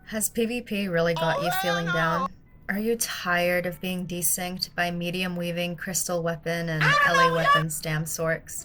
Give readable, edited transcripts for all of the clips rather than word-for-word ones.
Has PvP really got you feeling down? Are you tired of being desynced by medium weaving crystal weapon and LA weapons damn sorks?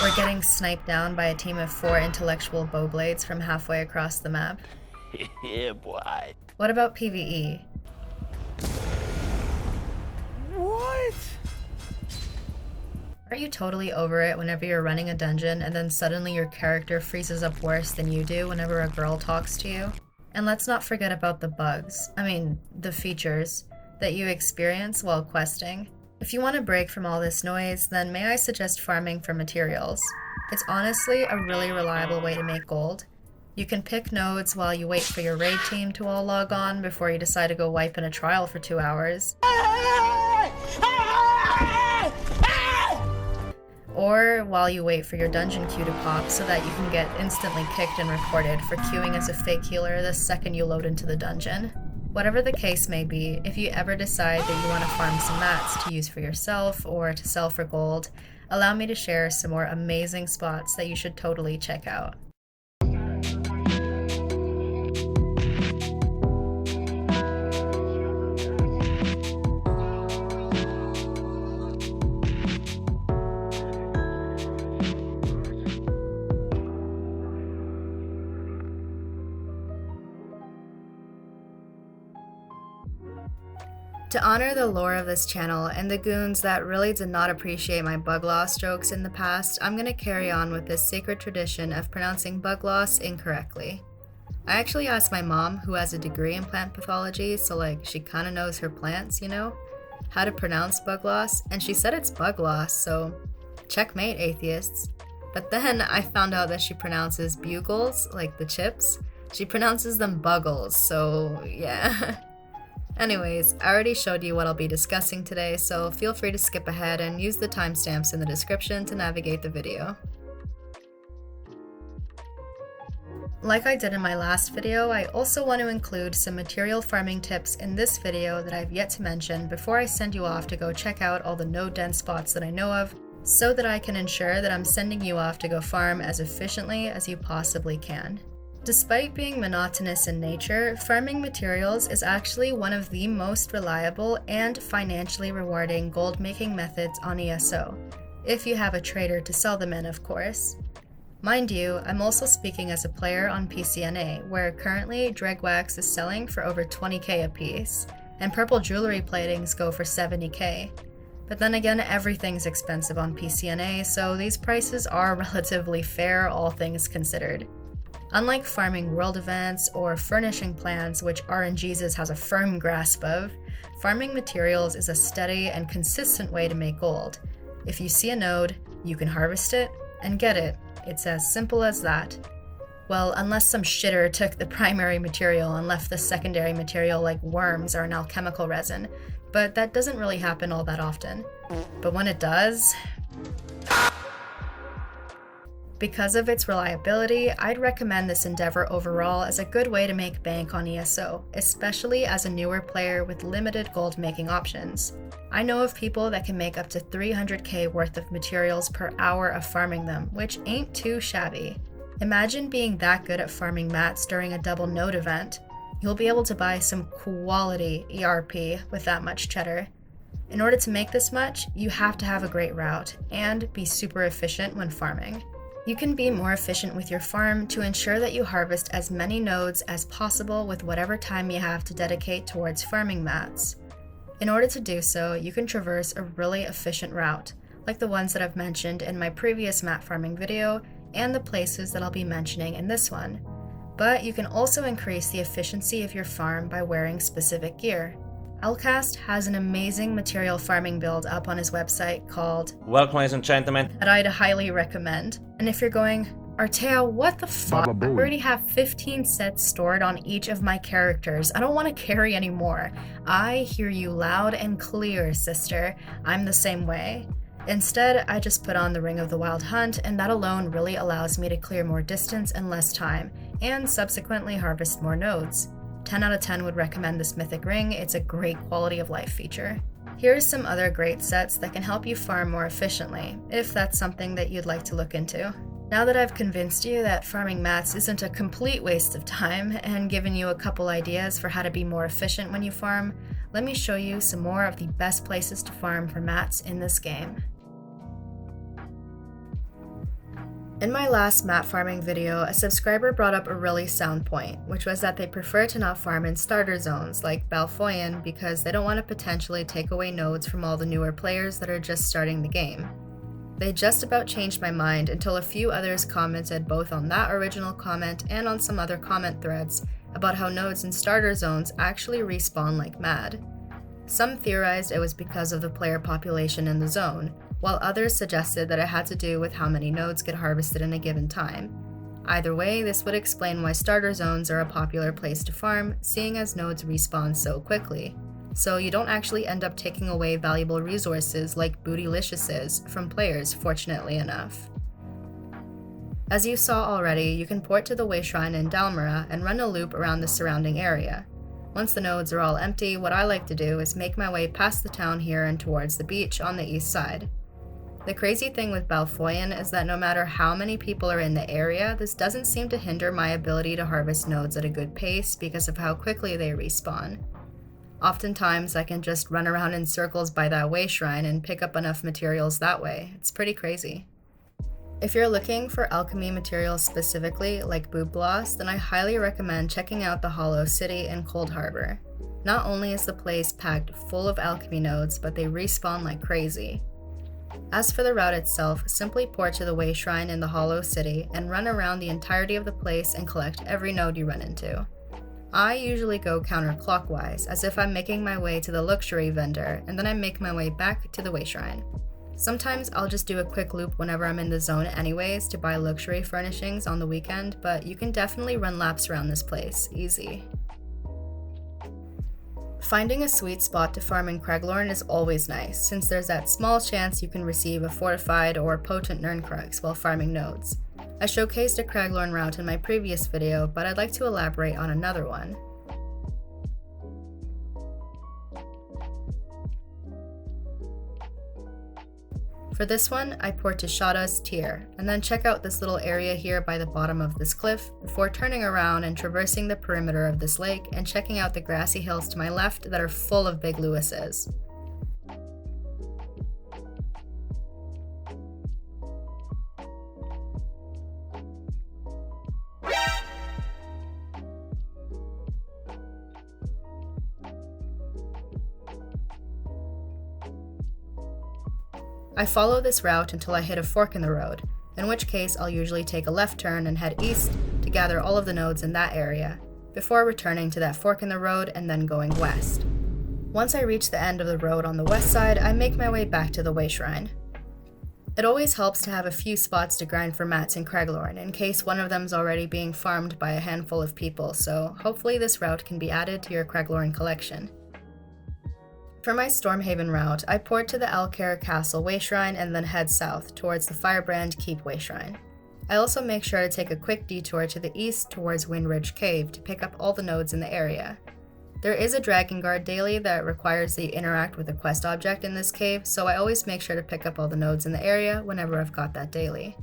Or getting sniped down by a team of 4 intellectual bowblades from halfway across the map? Yeah, boy. What about PvE? What? Are you totally over it whenever you're running a dungeon and then suddenly your character freezes up worse than you do whenever a girl talks to you? And let's not forget about the bugs, the features, that you experience while questing. If you want a break from all this noise, then may I suggest farming for materials. It's honestly a really reliable way to make gold. You can pick nodes while you wait for your raid team to all log on before you decide to go wipe in a trial for 2 hours. Or while you wait for your dungeon queue to pop so that you can get instantly kicked and reported for queuing as a fake healer the second you load into the dungeon. Whatever the case may be, if you ever decide that you want to farm some mats to use for yourself or to sell for gold, allow me to share some more amazing spots that you should totally check out. To honor the lore of this channel and the goons that really did not appreciate my bug loss jokes in the past, I'm gonna carry on with this sacred tradition of pronouncing bug loss incorrectly. I actually asked my mom, who has a degree in plant pathology, so she kinda knows her plants, how to pronounce bug loss, and she said it's bug loss, so checkmate, atheists. But then I found out that she pronounces bugles, like the chips. She pronounces them buggles, so yeah. Anyways, I already showed you what I'll be discussing today, so feel free to skip ahead and use the timestamps in the description to navigate the video. Like I did in my last video, I also want to include some material farming tips in this video that I've yet to mention before I send you off to go check out all the node-dense spots that I know of, so that I can ensure that I'm sending you off to go farm as efficiently as you possibly can. Despite being monotonous in nature, farming materials is actually one of the most reliable and financially rewarding gold-making methods on ESO, if you have a trader to sell them in, of course. Mind you, I'm also speaking as a player on PCNA, where currently Dregwax is selling for over 20k a piece, and purple jewelry platings go for 70k. But then again, everything's expensive on PCNA, so these prices are relatively fair, all things considered. Unlike farming world events or furnishing plans, which RNGesus has a firm grasp of, farming materials is a steady and consistent way to make gold. If you see a node, you can harvest it and get it. It's as simple as that. Well, unless some shitter took the primary material and left the secondary material like worms or an alchemical resin, but that doesn't really happen all that often. But when it does, because of its reliability, I'd recommend this endeavor overall as a good way to make bank on ESO, especially as a newer player with limited gold making options. I know of people that can make up to 300k worth of materials per hour of farming them, which ain't too shabby. Imagine being that good at farming mats during a double node event. You'll be able to buy some quality ERP with that much cheddar. In order to make this much, you have to have a great route and be super efficient when farming. You can be more efficient with your farm to ensure that you harvest as many nodes as possible with whatever time you have to dedicate towards farming mats. In order to do so, you can traverse a really efficient route, like the ones that I've mentioned in my previous mat farming video and the places that I'll be mentioning in this one. But you can also increase the efficiency of your farm by wearing specific gear. Alcast has an amazing material farming build up on his website called Welcome, ladies and gentlemen. that I'd highly recommend. And if you're going, Artea, what the fuck? I already have 15 sets stored on each of my characters. I don't want to carry anymore. I hear you loud and clear, sister. I'm the same way. Instead, I just put on the Ring of the Wild Hunt, and that alone really allows me to clear more distance in less time, and subsequently harvest more nodes. 10 out of 10 would recommend this mythic ring. It's a great quality of life feature. Here's some other great sets that can help you farm more efficiently, if that's something that you'd like to look into. Now that I've convinced you that farming mats isn't a complete waste of time and given you a couple ideas for how to be more efficient when you farm, let me show you some more of the best places to farm for mats in this game. In my last mat farming video, a subscriber brought up a really sound point, which was that they prefer to not farm in starter zones like Balfoyan because they don't want to potentially take away nodes from all the newer players that are just starting the game. They just about changed my mind until a few others commented both on that original comment and on some other comment threads about how nodes in starter zones actually respawn like mad. Some theorized it was because of the player population in the zone, while others suggested that it had to do with how many nodes get harvested in a given time. Either way, this would explain why starter zones are a popular place to farm, seeing as nodes respawn so quickly. So you don't actually end up taking away valuable resources like bootyliciouses from players, fortunately enough. As you saw already, you can port to the way shrine in Dalmara and run a loop around the surrounding area. Once the nodes are all empty, what I like to do is make my way past the town here and towards the beach on the east side. The crazy thing with Balfoyan is that no matter how many people are in the area, this doesn't seem to hinder my ability to harvest nodes at a good pace because of how quickly they respawn. Oftentimes, I can just run around in circles by that way shrine and pick up enough materials that way. It's pretty crazy. If you're looking for alchemy materials specifically, like boob gloss, then I highly recommend checking out the Hollow City in Cold Harbor. Not only is the place packed full of alchemy nodes, but they respawn like crazy. As for the route itself, simply port to the way shrine in the Hollow City and run around the entirety of the place and collect every node you run into. I usually go counterclockwise, as if I'm making my way to the luxury vendor, and then I make my way back to the way shrine. Sometimes I'll just do a quick loop whenever I'm in the zone anyways to buy luxury furnishings on the weekend, but you can definitely run laps around this place, easy. Finding a sweet spot to farm in Craglorn is always nice, since there's that small chance you can receive a fortified or potent Nerncrux while farming nodes. I showcased a Craglorn route in my previous video, but I'd like to elaborate on another one. For this one, I port to Shada's Tier, and then check out this little area here by the bottom of this cliff, before turning around and traversing the perimeter of this lake and checking out the grassy hills to my left that are full of big Lewises. I follow this route until I hit a fork in the road, in which case I'll usually take a left turn and head east to gather all of the nodes in that area, before returning to that fork in the road and then going west. Once I reach the end of the road on the west side, I make my way back to the way shrine. It always helps to have a few spots to grind for mats in Craglorn, in case one of them's already being farmed by a handful of people, so hopefully this route can be added to your Craglorn collection. For my Stormhaven route, I port to the Alcast Castle way shrine and then head south towards the Firebrand Keep way shrine. I also make sure to take a quick detour to the east towards Windridge Cave to pick up all the nodes in the area. There is a Dragon Guard daily that requires that you interact with a quest object in this cave, so I always make sure to pick up all the nodes in the area whenever I've got that daily.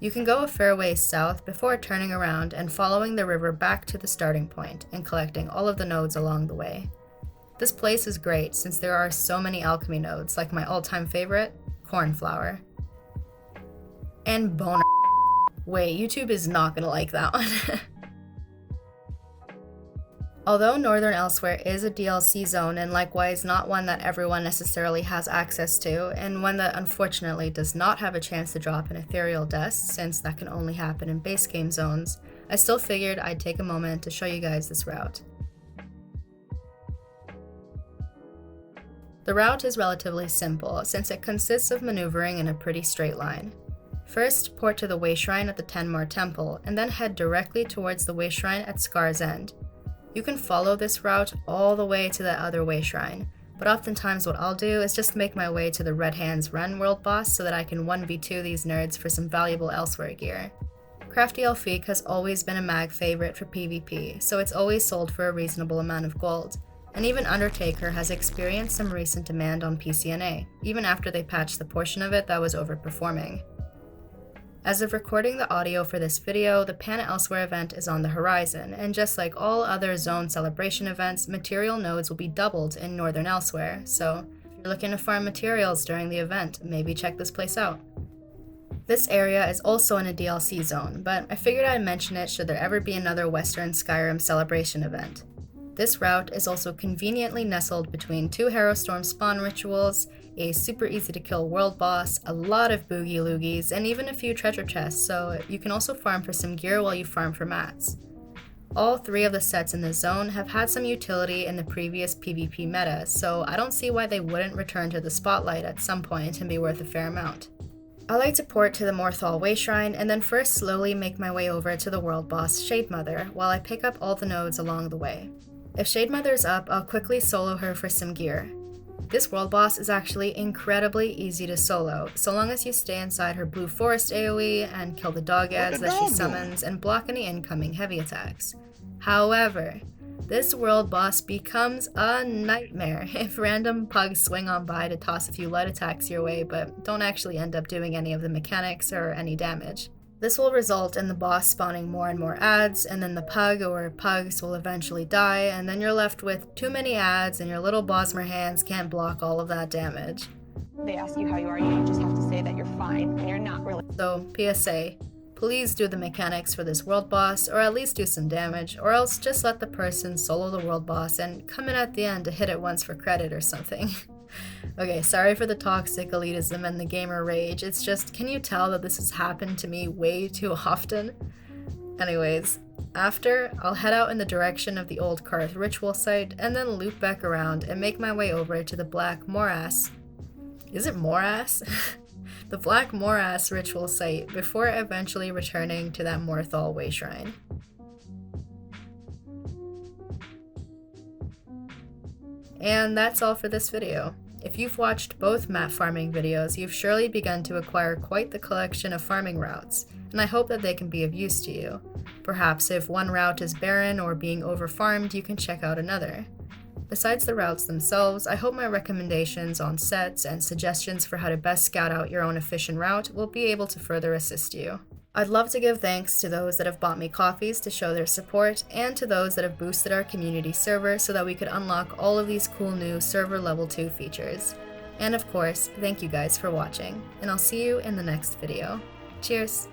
You can go a fair ways south before turning around and following the river back to the starting point and collecting all of the nodes along the way. This place is great since there are so many alchemy nodes, like my all-time favorite, Cornflower. And Boner. Wait, YouTube is not gonna like that one. Although Northern Elsewhere is a DLC zone and likewise not one that everyone necessarily has access to, and one that unfortunately does not have a chance to drop an ethereal dust since that can only happen in base game zones, I still figured I'd take a moment to show you guys this route. The route is relatively simple since it consists of maneuvering in a pretty straight line. First, port to the Way Shrine at the Tenmore Temple, and then head directly towards the Way Shrine at Scar's End. You can follow this route all the way to the other Way Shrine, but oftentimes what I'll do is just make my way to the Red Hands Run world boss so that I can 1v2 these nerds for some valuable elsewhere gear. Crafty Elfique has always been a mag favorite for PvP, so it's always sold for a reasonable amount of gold, and even Undertaker has experienced some recent demand on PCNA, even after they patched the portion of it that was overperforming. As of recording the audio for this video, the Pan Elsewhere event is on the horizon, and just like all other zone celebration events, material nodes will be doubled in Northern Elsewhere, so if you're looking to farm materials during the event, maybe check this place out. This area is also in a DLC zone, but I figured I'd mention it should there ever be another Western Skyrim celebration event. This route is also conveniently nestled between 2 Harrowstorm spawn rituals, a super easy to kill world boss, a lot of boogie loogies, and even a few treasure chests, so you can also farm for some gear while you farm for mats. All 3 of the sets in the zone have had some utility in the previous PvP meta, so I don't see why they wouldn't return to the spotlight at some point and be worth a fair amount. I like to port to the Morthal Way Shrine and then first slowly make my way over to the world boss Shademother while I pick up all the nodes along the way. If Shademother's up, I'll quickly solo her for some gear. This world boss is actually incredibly easy to solo, so long as you stay inside her Blue Forest AoE and kill the dog ads that she summons and block any incoming heavy attacks. However, this world boss becomes a nightmare if random pugs swing on by to toss a few light attacks your way but don't actually end up doing any of the mechanics or any damage. This will result in the boss spawning more and more ads, and then the pug or pugs will eventually die, and then you're left with too many ads and your little Bosmer hands can't block all of that damage. They ask you how you are, you just have to say that you're fine, and you're not really. So, PSA, please do the mechanics for this world boss, or at least do some damage, or else just let the person solo the world boss and come in at the end to hit it once for credit or something. Okay, sorry for the toxic elitism and the gamer rage, it's just, can you tell that this has happened to me way too often? Anyways, after, I'll head out in the direction of the old Karth ritual site, and then loop back around and make my way over to the Black Morass. Is it Morass? The Black Morass ritual site before eventually returning to that Morthal Way Shrine. And that's all for this video. If you've watched both map farming videos, you've surely begun to acquire quite the collection of farming routes, and I hope that they can be of use to you. Perhaps if one route is barren or being overfarmed, you can check out another. Besides the routes themselves, I hope my recommendations on sets and suggestions for how to best scout out your own efficient route will be able to further assist you. I'd love to give thanks to those that have bought me coffees to show their support, and to those that have boosted our community server so that we could unlock all of these cool new server level 2 features. And of course, thank you guys for watching, and I'll see you in the next video. Cheers!